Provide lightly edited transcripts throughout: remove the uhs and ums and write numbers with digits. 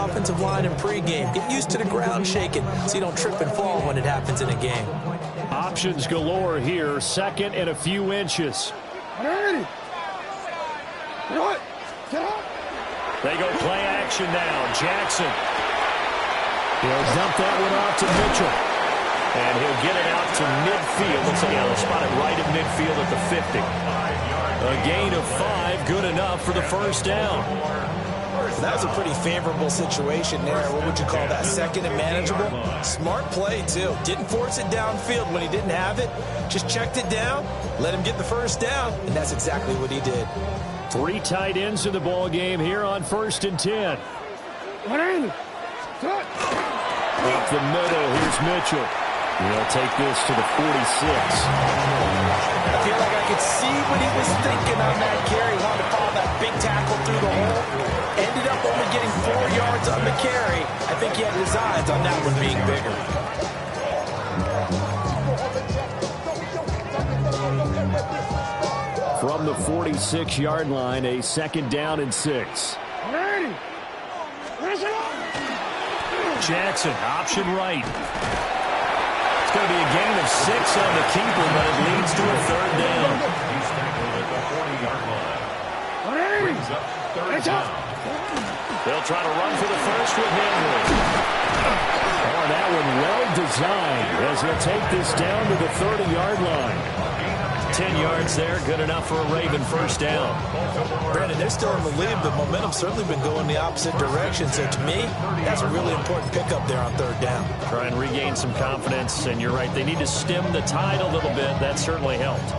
the offensive line in pregame. Get used to the ground shaking so you don't trip and fall when it happens in a game. Options galore here. Second and a few inches. They go play action now. Jackson. He'll dump that one off to Mitchell. And he'll get it out to midfield. Looks like he'll spot it right at midfield at the 50. A gain of 5, good enough for the first down. That was a pretty favorable situation there. What would you call that? Second and manageable? Smart play, too. Didn't force it downfield when he didn't have it. Just checked it down, let him get the first down, and that's exactly what he did. 3 tight ends in the ball game here on 1st and 10. Up the middle, here's Mitchell. He'll take this to the 46. I feel like I could see what he was thinking on that carry. He wanted to follow that big tackle through the hole. Ended up only getting 4 yards on the carry. I think he had his eyes on that one being bigger. From the 46-yard line, a 2nd down and 6. Jackson, option right. It's going to be a gain of 6 on the keeper, but it leads to a 3rd down. They'll try to run for the first with Henry. Oh, that one well designed as he'll take this down to the 30-yard line. 10 yards there, good enough for a Raven first down. Brandon, they're still in the lead, but momentum's certainly been going the opposite direction. So to me, that's a really important pickup there on 3rd down. Try and regain some confidence, and you're right, they need to stem the tide a little bit. That certainly helped.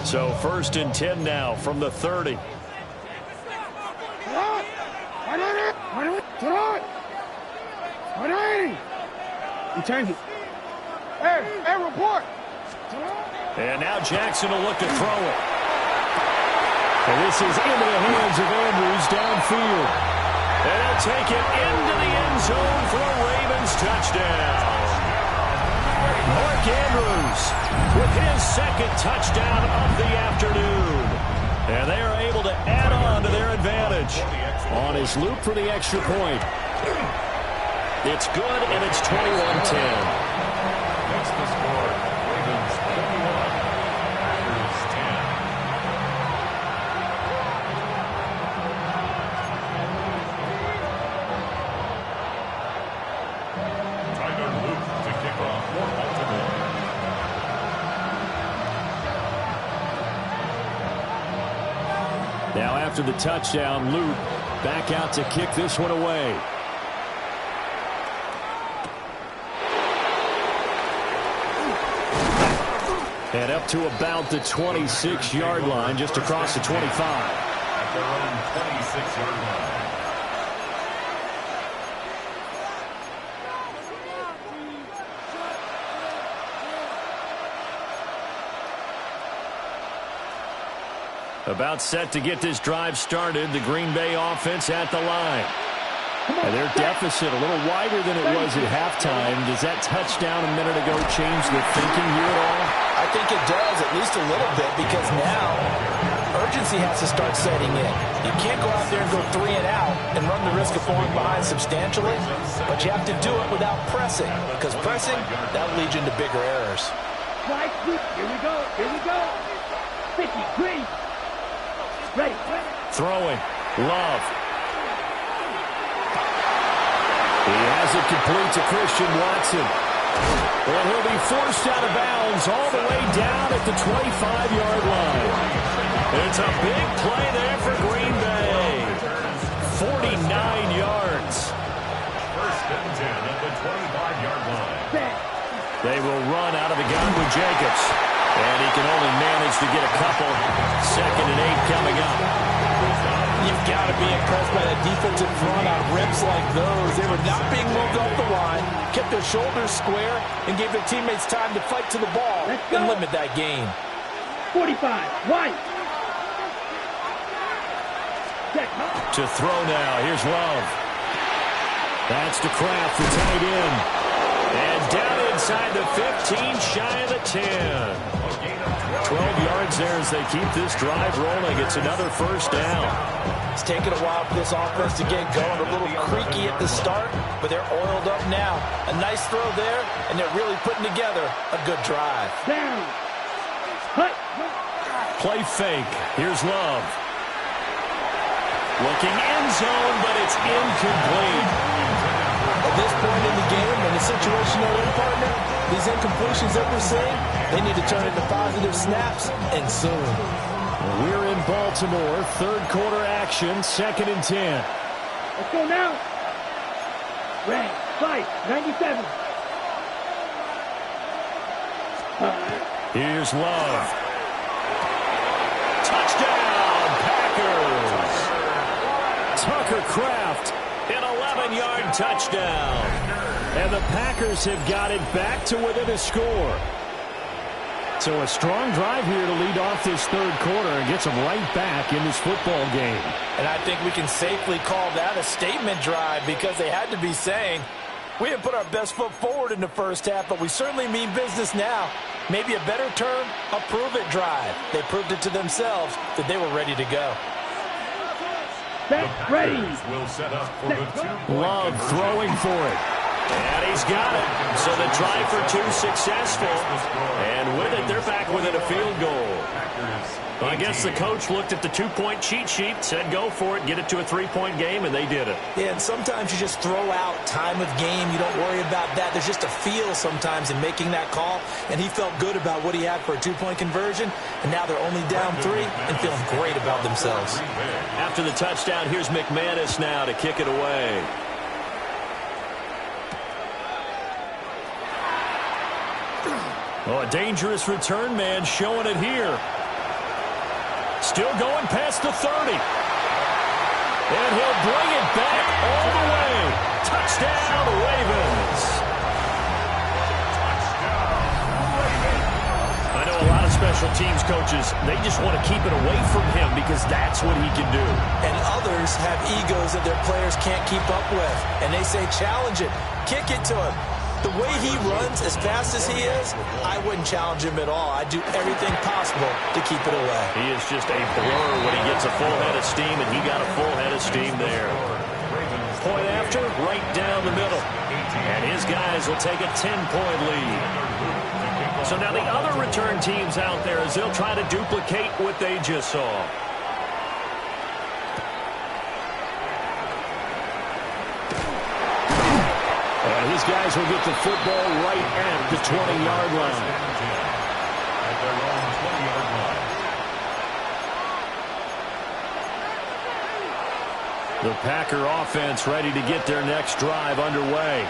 So 1st and 10 now from the 30. He changed it. Hey, report. And now Jackson will look to throw it. And this is into the hands of Andrews downfield. And he'll take it into the end zone for a Ravens touchdown. Mark Andrews with his 2nd touchdown of the afternoon. And they are able to add on to their advantage on his loop for the extra point. It's good, and it's 21-10. Next to score, Ravens 21, Packers 10. Tyler Luke to kick off for Baltimore. Now after the touchdown, Luke back out to kick this one away. And up to about the 26-yard line, just across the 25. At their own 26-yard line. About set to get this drive started, the Green Bay offense at the line. And their deficit a little wider than it was at halftime. Does that touchdown a minute ago change the thinking here at all? I think it does, at least a little bit, because now urgency has to start setting in. You can't go out there and go 3 and out and run the risk of falling behind substantially, but you have to do it without pressing, because pressing, that leads you into bigger errors. Here we go. Here we go. 50, green. Ready. Throwing. Love. He has it complete to Christian Watson. And he'll be forced out of bounds all the way down at the 25-yard line. It's a big play there for Green Bay. 49 yards. First and 10 at the 25-yard line. They will run out of the gun with Jacobs. And he can only manage to get a couple. 2nd and 8 coming up. You've got to be impressed by that defensive front on rips like those. They were not being moved off the line, kept their shoulders square, and gave their teammates time to fight to the ball and limit that gain. 45, white. To throw now, here's Love. That's to Kraft, the tight end. And down inside the 15, shy of the 10. 12 yards there as they keep this drive rolling. It's another first down. It's taken a while for this offense to get going. A little creaky at the start, but they're oiled up now. A nice throw there, and they're really putting together a good drive. Down. Hut. Play fake. Here's Love. Looking end zone, but it's incomplete. At this point in the game, in the situation they're in, partner, these incompletions that we're seeing, they need to turn into positive snaps, and soon. We're in Baltimore, third quarter action, 2nd and 10. Let's go now. Red, fight, 97. Here's Love. Touchdown, Packers. Tucker Kraft, an 11-yard touchdown. And the Packers have got it back to within a score. So a strong drive here to lead off this third quarter and gets them right back in this football game. And I think we can safely call that a statement drive because they had to be saying, we didn't put our best foot forward in the first half, but we certainly mean business now. Maybe a better term, a prove-it drive. They proved it to themselves that they were ready to go. Set, ready. Will set up for the 2-point Love throwing for it. And he's got it. So the drive for two successful. And with it, they're back within a field goal. Well, I guess the coach looked at the 2-point cheat sheet, said go for it, get it to a 3-point game, and they did it. Yeah, and sometimes you just throw out time of game. You don't worry about that. There's just a feel sometimes in making that call, and he felt good about what he had for a 2-point conversion, and now they're only down 3 and feeling great about themselves. After the touchdown, here's McManus now to kick it away. Oh, a dangerous return man showing it here. Still going past the 30. And he'll bring it back all the way. Touchdown, Ravens. I know a lot of special teams coaches, they just want to keep it away from him because that's what he can do. And others have egos that their players can't keep up with. And they say, challenge it, kick it to him. The way he runs, as fast as he is, I wouldn't challenge him at all. I'd do everything possible to keep it away. He is just a blur when he gets a full head of steam, and he got a full head of steam there. Point after, right down the middle. And his guys will take a 10-point lead. So now the other return teams out there as they'll try to duplicate what they just saw. And his guys will get the football right at the 20-yard line. At their own 20-yard line. The Packer offense ready to get their next drive underway.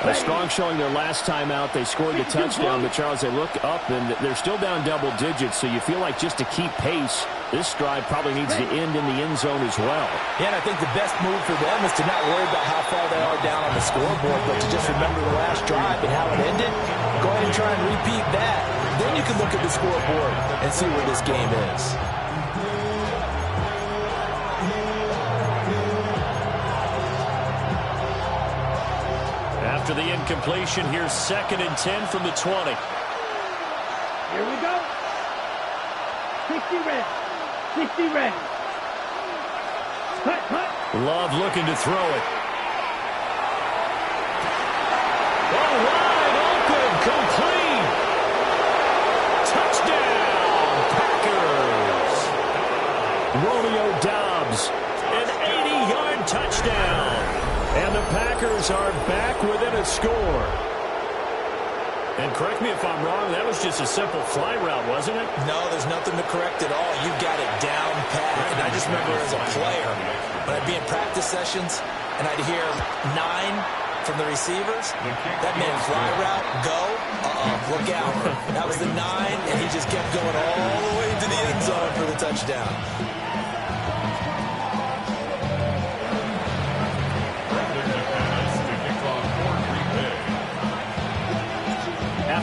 A strong showing their last time out. They scored the touchdown, but Charles, they look up and they're still down double digits, so you feel like just to keep pace, this drive probably needs to end in the end zone as well. Yeah, and I think the best move for them is to not worry about how far they are down on the scoreboard, but to just remember the last drive and how it ended. Go ahead and try and repeat that. Then you can look at the scoreboard and see where this game is. After the incompletion, here's 2nd and 10 from the 20. Here we go. 60 red. 60 red. Hut, hut. Love looking to throw it. Oh, wide open, complete. Touchdown, Packers. Romeo Doubs, an 80-yard touchdown. And the Packers are back within a score. And correct me if I'm wrong, that was just a simple fly route, wasn't it? No, there's nothing to correct at all. You got it down pat. And I just remember as a player, when I'd be in practice sessions, and I'd hear 9 from the receivers, that meant fly route, go, look out. That was the 9, and he just kept going all the way to the end zone for the touchdown.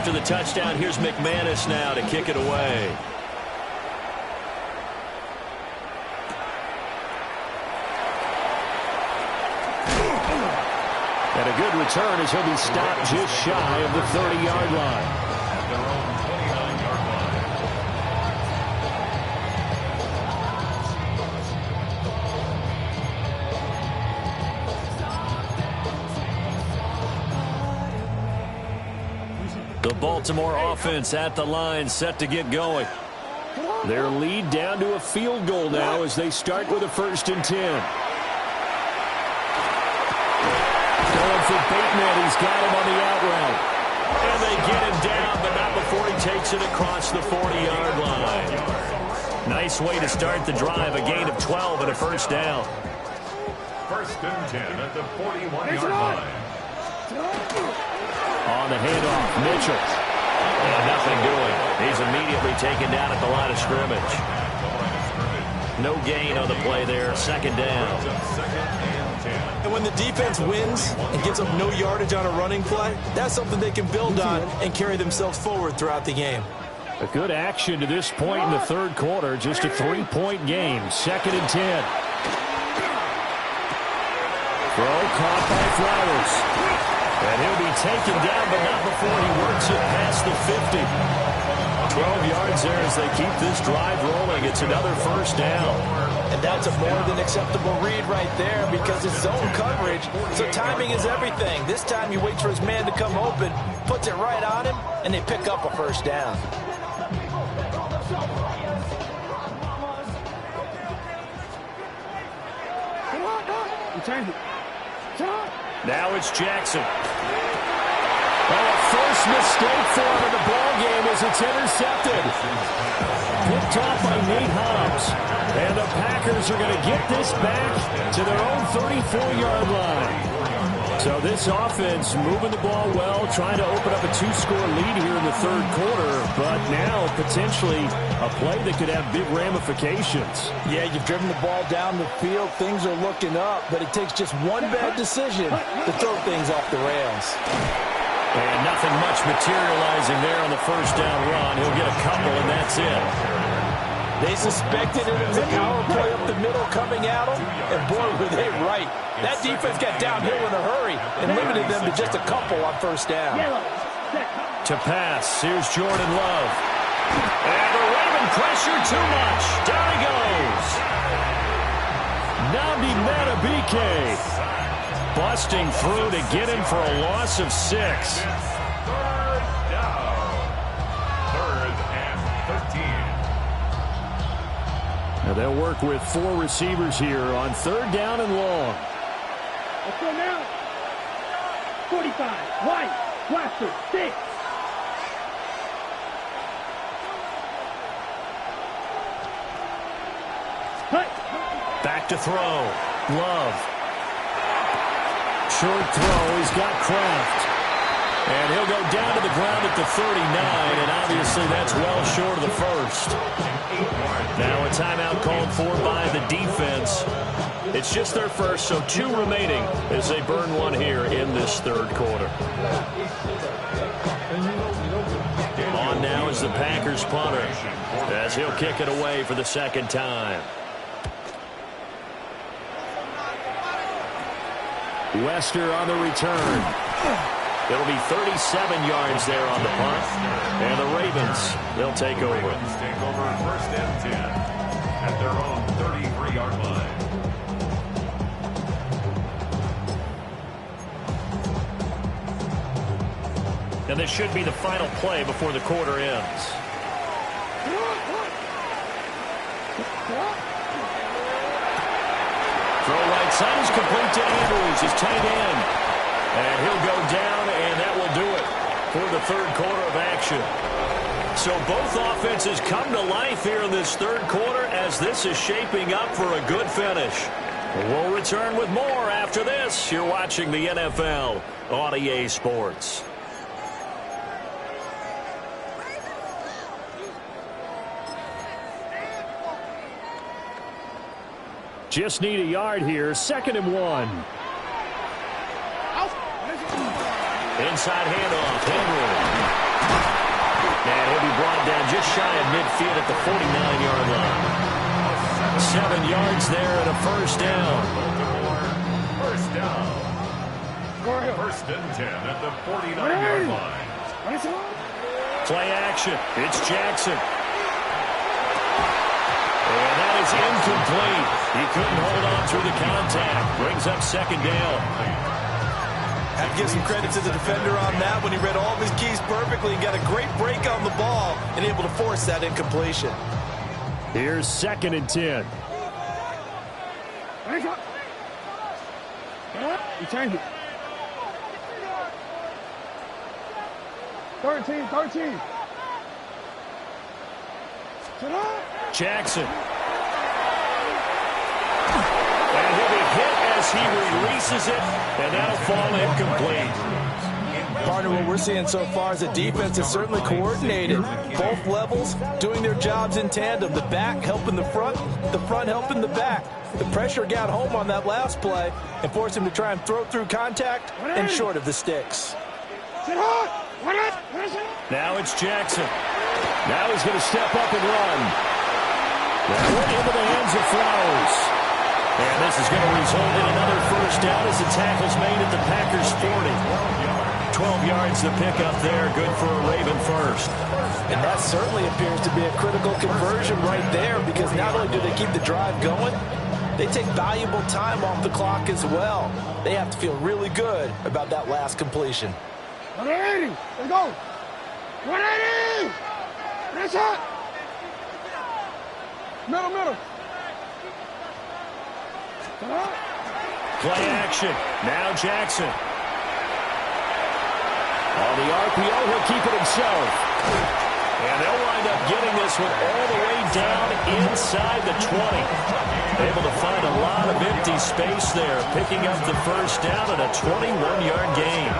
After the touchdown, here's McManus now to kick it away. And a good return as he'll be stopped just shy of the 30-yard line. At their own 29-yard line. The Baltimore offense at the line, set to get going. Their lead down to a field goal now as they start with a 1st and 10. Going for Bateman. He's got him on the out route. And they get him down, but not before he takes it across the 40-yard line. Nice way to start the drive. A gain of 12 and a 1st down. 1st and 10 at the 41-yard line. On the handoff, Mitchell. And nothing doing. He's immediately taken down at the line of scrimmage. No gain on the play there. 2nd down. And when the defense wins and gives up no yardage on a running play, that's something they can build on and carry themselves forward throughout the game. A good action to this point in the 3rd quarter. Just a 3-point game. 2nd and 10. Throw caught by Flowers. And he'll be taken down, but not before he works it past the 50. 12 yards there as they keep this drive rolling. It's another 1st down. And that's a more than acceptable read right there because it's zone coverage, so timing is everything. This time he waits for his man to come open, puts it right on him, and they pick up a 1st down. Now it's Jackson. Oh, a first mistake for him in the ball game as it's intercepted. Picked off by Nate Hobbs. And the Packers are going to get this back to their own 34-yard line. So this offense moving the ball well, trying to open up a 2-score lead here in the 3rd quarter. But now potentially a play that could have big ramifications. Yeah, you've driven the ball down the field. Things are looking up, but it takes just one bad decision to throw things off the rails. And nothing much materializing there on the 1st down run. He'll get a couple, and that's it. They suspected it was a power play up the middle coming at them, and boy, were they right. That defense got downhill in a hurry and limited them to just a couple on 1st down. To pass, here's Jordan Love. And the Raven pressure too much. Down he goes. Nabi Matabike busting through to get him for a loss of 6. 3rd down. 3rd and 13. Now they'll work with 4 receivers here on 3rd down and long. Let's go now. 45. White. Blaster. 6. Back to throw. Love. Short throw. He's got Kraft. And he'll go down to the ground at the 39, and obviously that's well short of the 1st. Now a timeout called for by the defense. It's just their 1st, so 2 remaining as they burn one here in this 3rd quarter. On now is the Packers punter as he'll kick it away for the 2nd time. Wester on the return. It'll be 37 yards there on the punt. And the Ravens, they'll take over. Ravens take over 1st and 10 at their own 33-yard line. And this should be the final play before the quarter ends. Throw right side is complete to Andrews, his tight end. And he'll go down, and that will do it for the 3rd quarter of action. So both offenses come to life here in this 3rd quarter as this is shaping up for a good finish. We'll return with more after this. You're watching the NFL on EA Sports. Just need a yard here. 2nd and 1. Inside handoff, Henry. And he'll be brought down just shy of midfield at the 49-yard line. 7 yards there and a 1st down. 1st down. First and 10 at the 49-yard line. Play action. It's Jackson. And that is incomplete. He couldn't hold on through the contact. Brings up second down. Have to give some credit to the defender on that when he read all of his keys perfectly and got a great break on the ball and able to force that incompletion. Here's second and 10. You change it. 13. Jackson. And he'll be hit as he releases it, and that'll fall incomplete. Partner, what we're seeing so far is the defense is certainly coordinated. Both levels doing their jobs in tandem. The back helping the front helping the back. The pressure got home on that last play and forced him to try and throw through contact and short of the sticks. Now it's Jackson. Now he's going to step up and run. That went into the hands of Flowers. And this is going to result in another first down as the tackle's made at the Packers' 40. 12 yards to pick up there. Good for a Raven first. And that certainly appears to be a critical conversion right there, because not only do they keep the drive going, they take valuable time off the clock as well. They have to feel really good about that last completion. 180. Let's go. 180. That's it. Middle. Play action. Now Jackson. On the RPO, he'll keep it himself. And they'll wind up getting this one all the way down inside the 20. Able to find a lot of empty space there, picking up the first down at a 21-yard gain.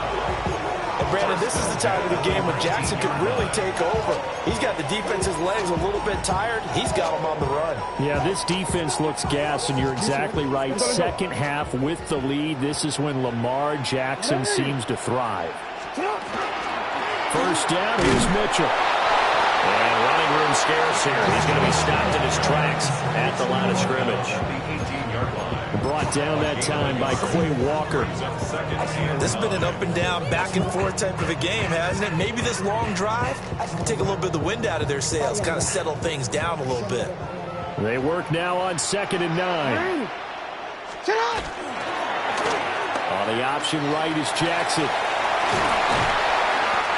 And Brandon, this is the time of the game when Jackson could really take over. He's got the defense's legs a little bit tired. He's got them on the run. Yeah, this defense looks gassed, and you're exactly right. Second half with the lead, this is when Lamar Jackson seems to thrive. First down, here's Mitchell. And running room scarce here. He's going to be stopped in his tracks at the line of scrimmage. Brought down that time by Quay Walker. This has been an up and down, back and forth type of a game, hasn't it? Maybe this long drive can take a little bit of the wind out of their sails, kind of settle things down a little bit. They work now on 2nd and 9. On the option right is Jackson.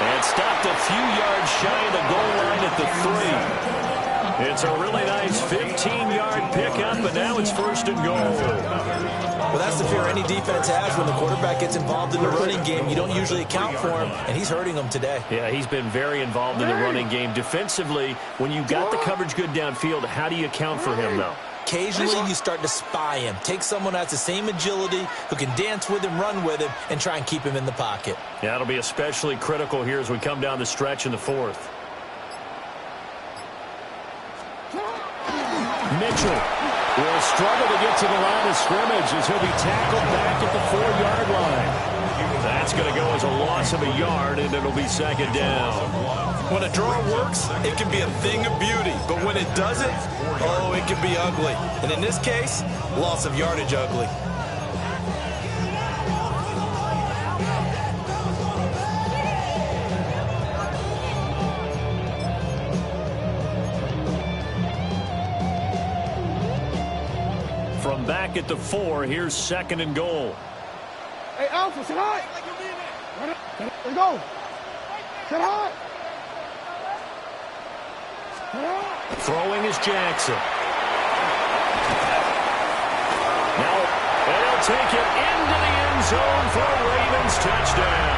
And stopped a few yards shy of the goal line at the 3. It's a really nice 15-yard pickup, but now it's first and goal. Well, that's the fear any defense has when the quarterback gets involved in the running game. You don't usually account for him, and he's hurting them today. Yeah, he's been very involved in the running game. Defensively, when you got the coverage good downfield, how do you account for him, though? Occasionally, you start to spy him. Take someone who has the same agility, who can dance with him, run with him, and try and keep him in the pocket. Yeah, it'll be especially critical here as we come down the stretch in the 4th. Mitchell will struggle to get to the line of scrimmage as he'll be tackled back at the 4-yard line. That's going to go as a loss of a yard, and it'll be second down. When a draw works, it can be a thing of beauty. But when it doesn't, oh, it can be ugly. And in this case, loss of yardage ugly. From back at the 4, here's 2nd and goal. Hey, Alpha, sit high. Let's go. Sit high. Throwing is Jackson. Now, they'll take it into the end zone for a Ravens touchdown.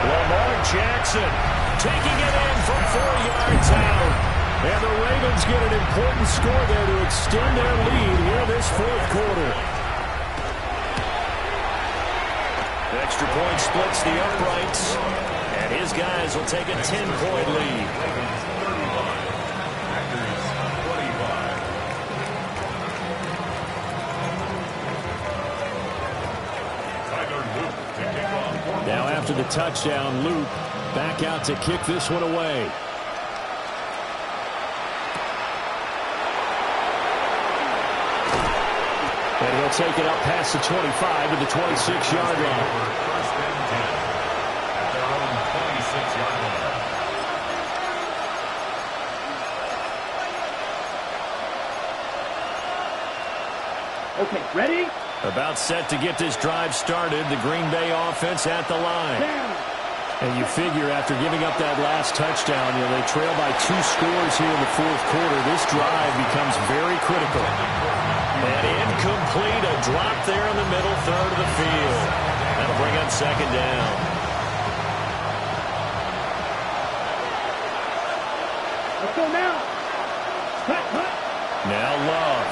Lamar Jackson taking it in from 4 yards out. And the Ravens get an important score there to extend their lead here this 4th quarter. The extra point splits the uprights, and his guys will take a 10-point lead. Now after the touchdown, Luke back out to kick this one away. And they'll take it up past the 25 to the 26-yard line. First and 10 at their own 26-yard line. Okay, ready? About set to get this drive started. The Green Bay offense at the line. Down. And you figure after giving up that last touchdown, they trail by 2 scores here in the fourth quarter. This drive becomes very critical. And incomplete, a drop there in the middle third of the field. That'll bring up second down. Let's go now. Cut. Now Love.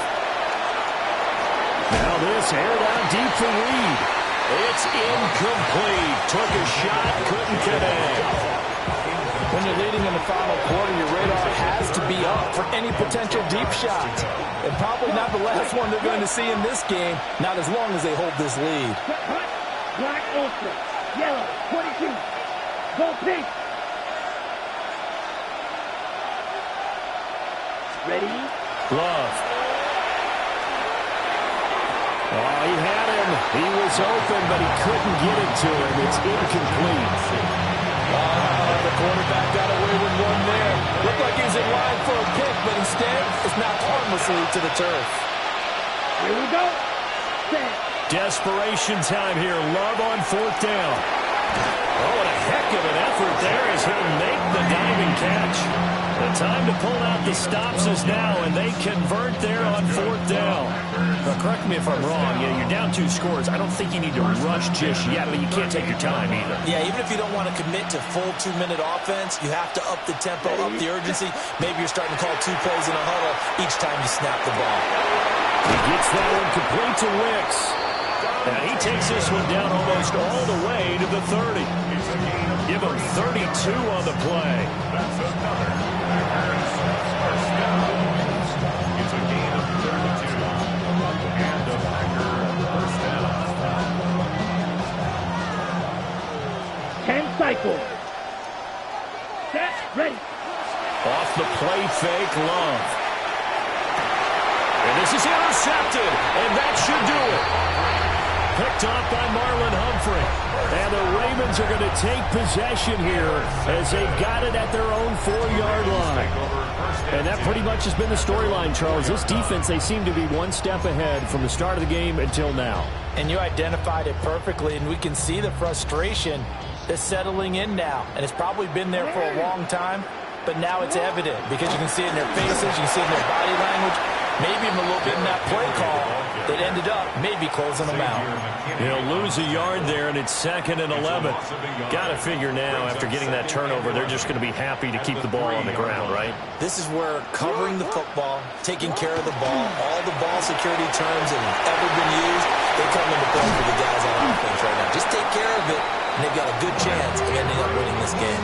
Now this aired out deep for Reed. It's incomplete. Took a shot, couldn't connect. When you're leading in the final quarter, your radar has to be up for any potential deep shot. And probably not the last one they're going to see in this game, not as long as they hold this lead. Cut. Black ultra. Yellow. 22. Go pink. Ready? Love. Oh, he had him. He was open, but he couldn't get it to him. It's incomplete. The quarterback got away with one there. Looked like he was in line for a pick, but instead it's knocked harmlessly to the turf. Here we go. Set. Desperation time here. Love on fourth down. Oh, what a heck of an effort there as he'll make the diving catch. The time to pull out the stops is now, and they convert there on fourth down. Now, correct me if I'm wrong. You're down 2 scores. I don't think you need to rush just yet, but you can't take your time either. Yeah, even if you don't want to commit to full 2-minute offense, you have to up the tempo, up the urgency. Maybe you're starting to call 2 plays in a huddle each time you snap the ball. He gets that one complete to Wicks. And he takes this one down almost all the way to the 30. Give him 32 on the play. That's another first down. It's a gain of 32. And a Packer first down. 10 cycles. Set. Ready. Off the play fake, Love. And this is intercepted, and that should do it. Picked off by Marlon Humphrey. And the Ravens are going to take possession here as they've got it at their own 4-yard line. And that pretty much has been the storyline, Charles. This defense, they seem to be one step ahead from the start of the game until now. And you identified it perfectly, and we can see the frustration that's settling in now. And it's probably been there for a long time, but now it's evident because you can see it in their faces, you can see it in their body language, maybe even a little bit in that play call that ended up maybe closing them out. They'll lose a yard there, and it's 2nd and 11. Got to figure now, after getting that turnover, they're just going to be happy to keep the ball on the ground, right? This is where covering the football, taking care of the ball, all the ball security terms that have ever been used, they come into play for the guys on offense right now. Just take care of it, and they've got a good chance of ending up winning this game.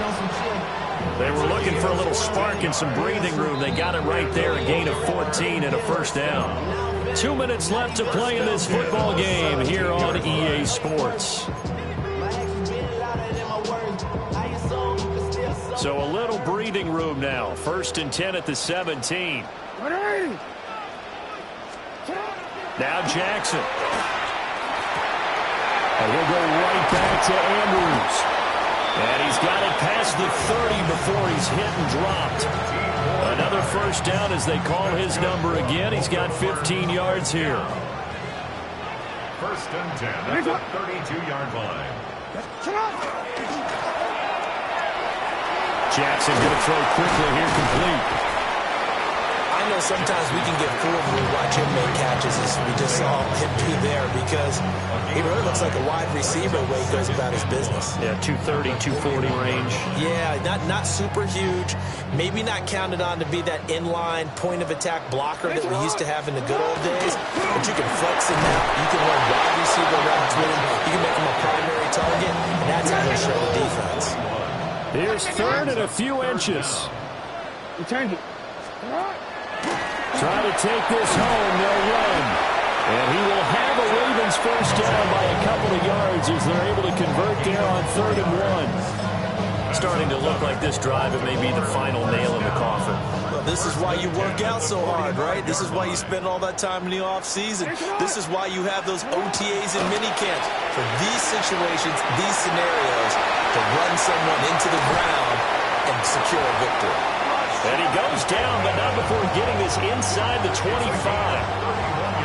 They were looking for a little spark and some breathing room. They got it right there, a gain of 14 and a first down. 2 minutes left to play in this football game here on EA Sports. So a little breathing room now. 1st and 10 at the 17. Now Jackson. And he'll go right back to Andrews. And he's got it past the 30 before he's hit and dropped. Another first down as they call his number again. He's got 15 yards here. 1st and 10 at the 32-yard line. Jackson going to throw quickly here, complete. I know sometimes we can get fooled when we watch him make catches as we just saw him do there because he really looks like a wide receiver the way he goes about his business. Yeah, 230, 240 range. Yeah, not super huge. Maybe not counted on to be that inline point-of-attack blocker that we used to have in the good old days. But you can flex him out. You can run wide receiver routes with him. You can make him a primary target, and that's how he'll show the defense. Here's 3rd and a few inches. Return it. Try to take this home, they'll run. And he will have a Ravens first down by a couple of yards as they're able to convert there on 3rd and 1. Starting to look like this drive, it may be the final nail in the coffin. Look, This is why you work out so hard, right? This is why you spend all that time in the offseason. This is why you have those OTAs and minicamps for these situations, these scenarios, to run someone into the ground and secure a victory. And he goes down, but not before getting this inside the 25.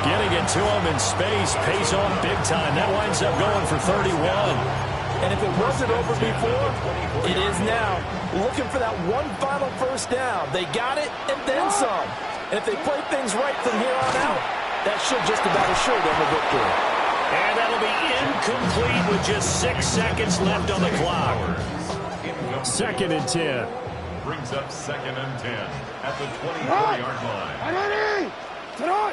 Getting it to him in space pays off big time. That winds up going for 31. And if it wasn't over before, it is now. Looking for that one final first down. They got it and then some. And if they play things right from here on out, that should just about assure them a victory. And that'll be incomplete with just 6 seconds left on the clock. 2nd and 10. Brings up 2nd and 10 at the 24-yard line. Hey, middle.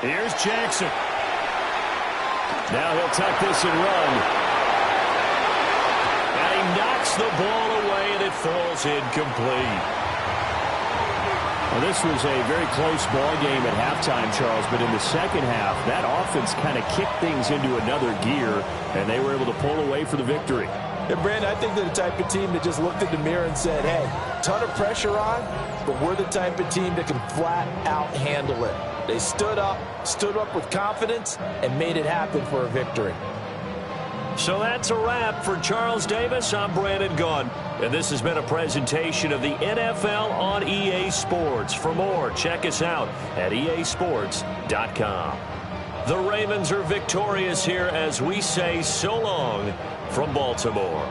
Here's Jackson. Now he'll tuck this and run. And he knocks the ball away, and it falls incomplete. Well, this was a very close ball game at halftime, Charles, but in the second half, that offense kind of kicked things into another gear, and they were able to pull away for the victory. And, Brandon, I think they're the type of team that just looked in the mirror and said, hey, ton of pressure on, but we're the type of team that can flat out handle it. They stood up with confidence, and made it happen for a victory. So that's a wrap for Charles Davis. I'm Brandon Gaudin, and this has been a presentation of the NFL on EA Sports. For more, check us out at easports.com. The Ravens are victorious here as we say so long from Baltimore.